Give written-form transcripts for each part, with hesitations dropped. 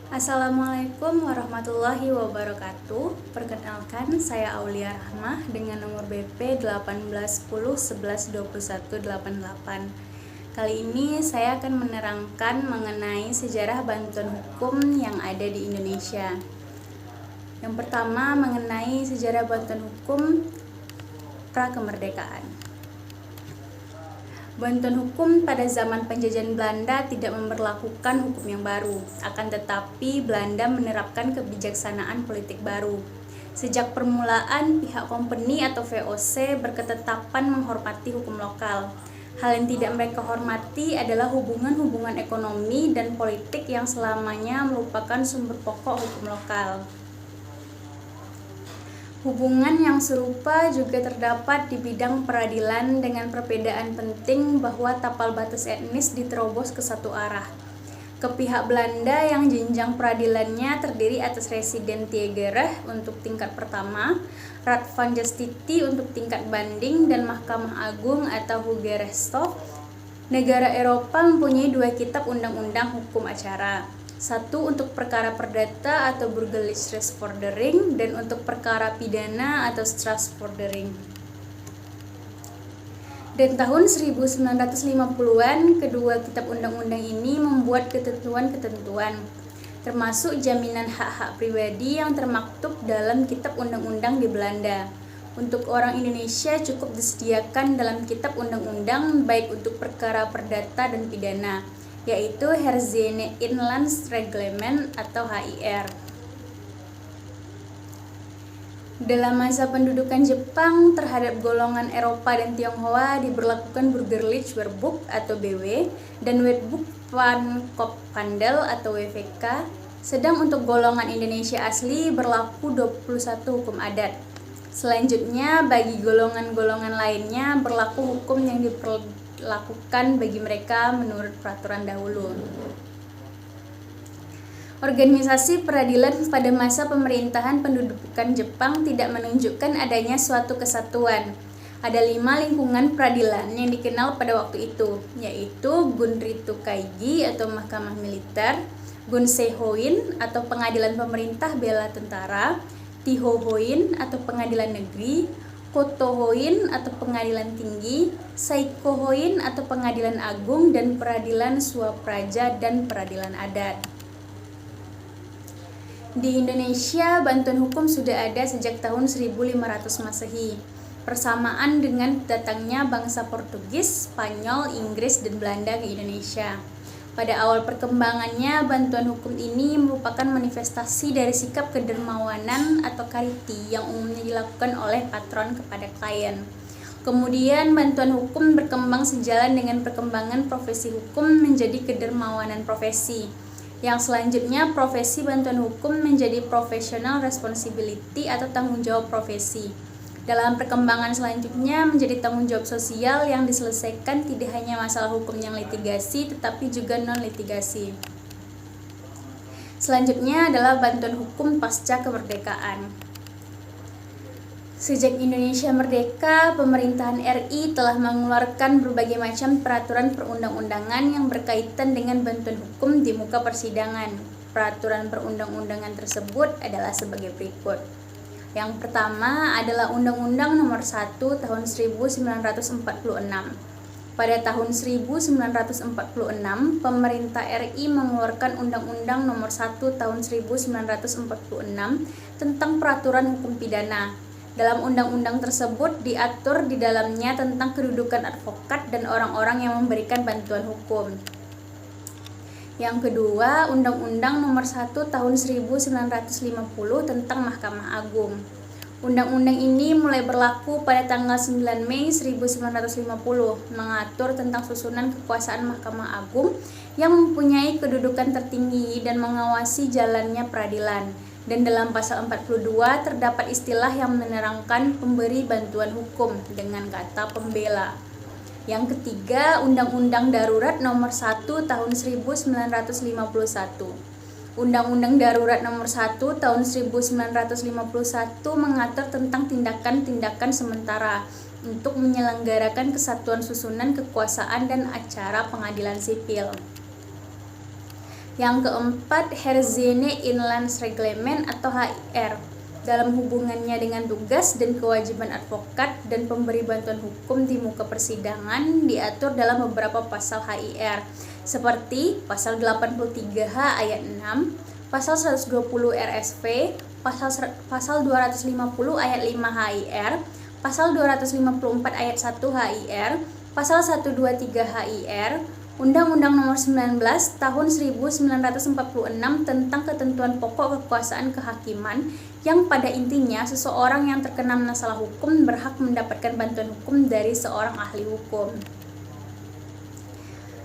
Assalamualaikum warahmatullahi wabarakatuh. Perkenalkan, saya Aulia Rahmah dengan nomor BP 1810112188. Kali ini saya akan menerangkan mengenai sejarah bantuan hukum yang ada di Indonesia. Yang pertama, mengenai sejarah bantuan hukum pra-kemerdekaan. Bantuan hukum pada zaman penjajahan Belanda tidak memberlakukan hukum yang baru, akan tetapi Belanda menerapkan kebijaksanaan politik baru. Sejak permulaan, pihak company atau VOC berketetapan menghormati hukum lokal. Hal yang tidak mereka hormati adalah hubungan-hubungan ekonomi dan politik yang selamanya merupakan sumber pokok hukum lokal. Hubungan yang serupa juga terdapat di bidang peradilan dengan perbedaan penting bahwa tapal batas etnis diterobos ke satu arah. Ke pihak Belanda yang jenjang peradilannya terdiri atas Residen Tiegereh untuk tingkat pertama, Raad van Justitie untuk tingkat banding, dan Mahkamah Agung atau Hooggerechtshof. Negara Eropa mempunyai dua kitab undang-undang hukum acara. Satu untuk perkara perdata atau Burgerlijk Rechtsvordering dan untuk perkara pidana atau Strafvordering. Dan tahun 1950-an, kedua kitab undang-undang ini membuat ketentuan-ketentuan, termasuk jaminan hak-hak pribadi yang termaktub dalam kitab undang-undang di Belanda. Untuk orang Indonesia cukup disediakan dalam kitab undang-undang baik untuk perkara perdata dan pidana, yaitu Heeresgene Inlandsreglement atau HIR. Dalam masa pendudukan Jepang terhadap golongan Eropa dan Tionghoa diberlakukan Burgerlijk Wehrbuch atau BW dan Wetboek van Koophandel atau WVK, sedang untuk golongan Indonesia asli berlaku 21 hukum adat. Selanjutnya bagi golongan-golongan lainnya berlaku hukum yang dilakukan bagi mereka menurut peraturan dahulu. Organisasi peradilan pada masa pemerintahan pendudukan Jepang tidak menunjukkan adanya suatu kesatuan. Ada 5 lingkungan peradilan yang dikenal pada waktu itu, yaitu Gunritu Kaigi atau Mahkamah Militer, Gunsehoin atau Pengadilan Pemerintah Bela Tentara, Tihohoin atau Pengadilan Negeri, Kotohoin atau Pengadilan Tinggi, Saikohoin atau Pengadilan Agung, dan Peradilan Swapraja dan Peradilan Adat. Di Indonesia, bantuan hukum sudah ada sejak tahun 1500 Masehi, bersamaan dengan datangnya bangsa Portugis, Spanyol, Inggris, dan Belanda ke Indonesia. Pada awal perkembangannya, bantuan hukum ini merupakan manifestasi dari sikap kedermawanan atau kariti yang umumnya dilakukan oleh patron kepada klien. Kemudian bantuan hukum berkembang sejalan dengan perkembangan profesi hukum menjadi kedermawanan profesi. Yang selanjutnya profesi bantuan hukum menjadi professional responsibility atau tanggung jawab profesi. Dalam perkembangan selanjutnya menjadi tanggung jawab sosial yang diselesaikan tidak hanya masalah hukum yang litigasi tetapi juga non-litigasi. Selanjutnya adalah bantuan hukum pasca kemerdekaan. Sejak Indonesia merdeka, pemerintahan RI telah mengeluarkan berbagai macam peraturan perundang-undangan yang berkaitan dengan bantuan hukum di muka persidangan. Peraturan perundang-undangan tersebut adalah sebagai berikut. Yang pertama adalah Undang-Undang Nomor 1 Tahun 1946. Pada tahun 1946, pemerintah RI mengeluarkan Undang-Undang Nomor 1 Tahun 1946 tentang peraturan hukum pidana. Dalam undang-undang tersebut diatur di dalamnya tentang kedudukan advokat dan orang-orang yang memberikan bantuan hukum. Yang kedua, Undang-Undang Nomor 1 Tahun 1950 tentang Mahkamah Agung. Undang-undang ini mulai berlaku pada tanggal 9 Mei 1950, mengatur tentang susunan kekuasaan Mahkamah Agung yang mempunyai kedudukan tertinggi dan mengawasi jalannya peradilan. Dan dalam pasal 42 terdapat istilah yang menerangkan pemberi bantuan hukum dengan kata pembela. Yang ketiga, Undang-Undang Darurat Nomor 1 Tahun 1951. Undang-Undang Darurat Nomor 1 Tahun 1951 mengatur tentang tindakan-tindakan sementara untuk menyelenggarakan kesatuan susunan kekuasaan dan acara pengadilan sipil. Yang keempat, Herziene-Inlandsreglement atau HIR dalam hubungannya dengan tugas dan kewajiban advokat dan pemberi bantuan hukum di muka persidangan diatur dalam beberapa pasal HIR seperti pasal 83H ayat 6, pasal 120 RSV, pasal 250 ayat 5 HIR, pasal 254 ayat 1 HIR, pasal 123 HIR, Undang-Undang Nomor 19 Tahun 1946 tentang ketentuan pokok kekuasaan kehakiman yang pada intinya seseorang yang terkena masalah hukum berhak mendapatkan bantuan hukum dari seorang ahli hukum.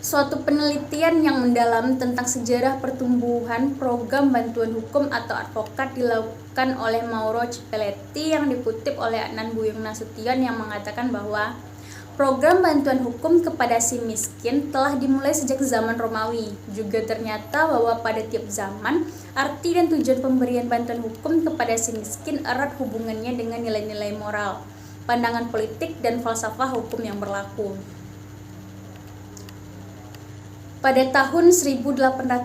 Suatu penelitian yang mendalam tentang sejarah pertumbuhan program bantuan hukum atau advokat dilakukan oleh Mauro Cippelletti yang dikutip oleh Adnan Buyung Nasution yang mengatakan bahwa program bantuan hukum kepada si miskin telah dimulai sejak zaman Romawi. Juga ternyata bahwa pada tiap zaman, arti dan tujuan pemberian bantuan hukum kepada si miskin erat hubungannya dengan nilai-nilai moral, pandangan politik, dan falsafah hukum yang berlaku. Pada tahun 1892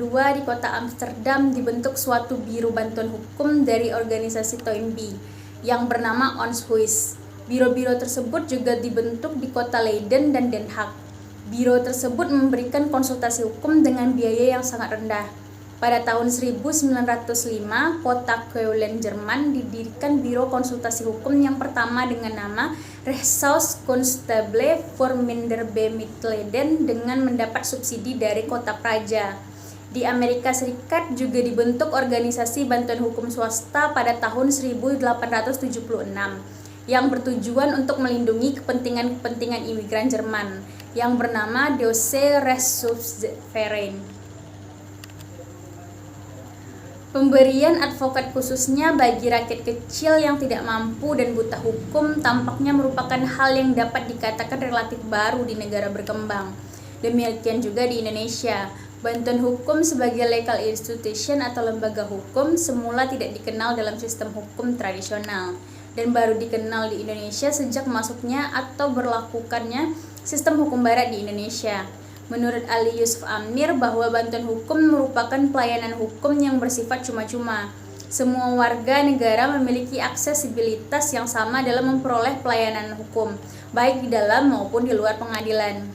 di kota Amsterdam dibentuk suatu biro bantuan hukum dari organisasi Toynbee yang bernama Ons Huis. Biro-biro tersebut juga dibentuk di kota Leiden dan Den Haag. Biro tersebut memberikan konsultasi hukum dengan biaya yang sangat rendah. Pada tahun 1905, kota Keulen, Jerman didirikan biro konsultasi hukum yang pertama dengan nama Rechtskunststelle voor Minderbemittelden dengan mendapat subsidi dari kota Praja. Di Amerika Serikat juga dibentuk organisasi bantuan hukum swasta pada tahun 1876 yang bertujuan untuk melindungi kepentingan-kepentingan imigran Jerman yang bernama Deutsche Rechtshulpsverein. Pemberian advokat khususnya bagi rakyat kecil yang tidak mampu dan buta hukum tampaknya merupakan hal yang dapat dikatakan relatif baru di negara berkembang. Demikian juga di Indonesia. Bantuan hukum sebagai legal institution atau lembaga hukum semula tidak dikenal dalam sistem hukum tradisional dan baru dikenal di Indonesia sejak masuknya atau berlakukannya sistem hukum barat di Indonesia. Menurut Ali Yusuf Amir bahwa bantuan hukum merupakan pelayanan hukum yang bersifat cuma-cuma. Semua warga negara memiliki aksesibilitas yang sama dalam memperoleh pelayanan hukum, baik di dalam maupun di luar pengadilan.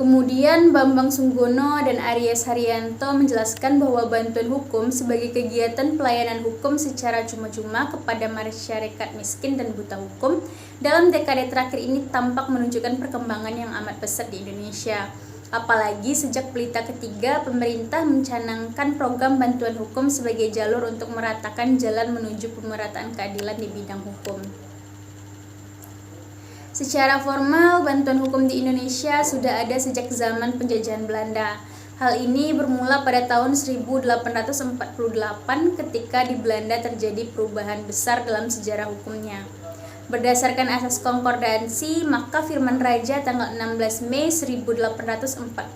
Kemudian Bambang Sunggono dan Aries Haryanto menjelaskan bahwa bantuan hukum sebagai kegiatan pelayanan hukum secara cuma-cuma kepada masyarakat miskin dan buta hukum dalam dekade terakhir ini tampak menunjukkan perkembangan yang amat pesat di Indonesia. Apalagi sejak Pelita Ketiga, pemerintah mencanangkan program bantuan hukum sebagai jalur untuk meratakan jalan menuju pemerataan keadilan di bidang hukum. Secara formal, bantuan hukum di Indonesia sudah ada sejak zaman penjajahan Belanda. Hal ini bermula pada tahun 1848 ketika di Belanda terjadi perubahan besar dalam sejarah hukumnya. Berdasarkan asas konkordansi, maka Firman Raja tanggal 16 Mei 1848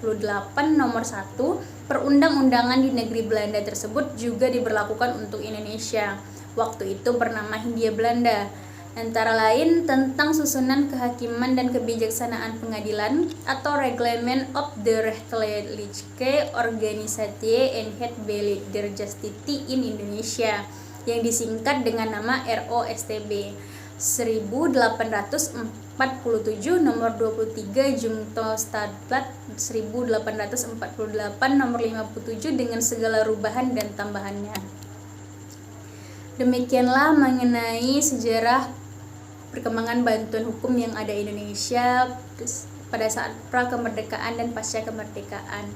nomor 1 perundang-undangan di negeri Belanda tersebut juga diberlakukan untuk Indonesia. Waktu itu bernama Hindia Belanda. Antara lain tentang susunan kehakiman dan kebijaksanaan pengadilan atau Reglement of the Rechtelijke Organisatie en het Beleid der Justitie in Indonesia yang disingkat dengan nama ROSTB 1847 nomor 23 Jungto Stadblad 1848 nomor 57 dengan segala rubahan dan tambahannya. Demikianlah mengenai sejarah perkembangan bantuan hukum yang ada di Indonesia pada saat pra-kemerdekaan dan pasca kemerdekaan.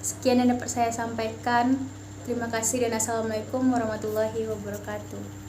Sekian yang dapat saya sampaikan. Terima kasih dan assalamualaikum warahmatullahi wabarakatuh.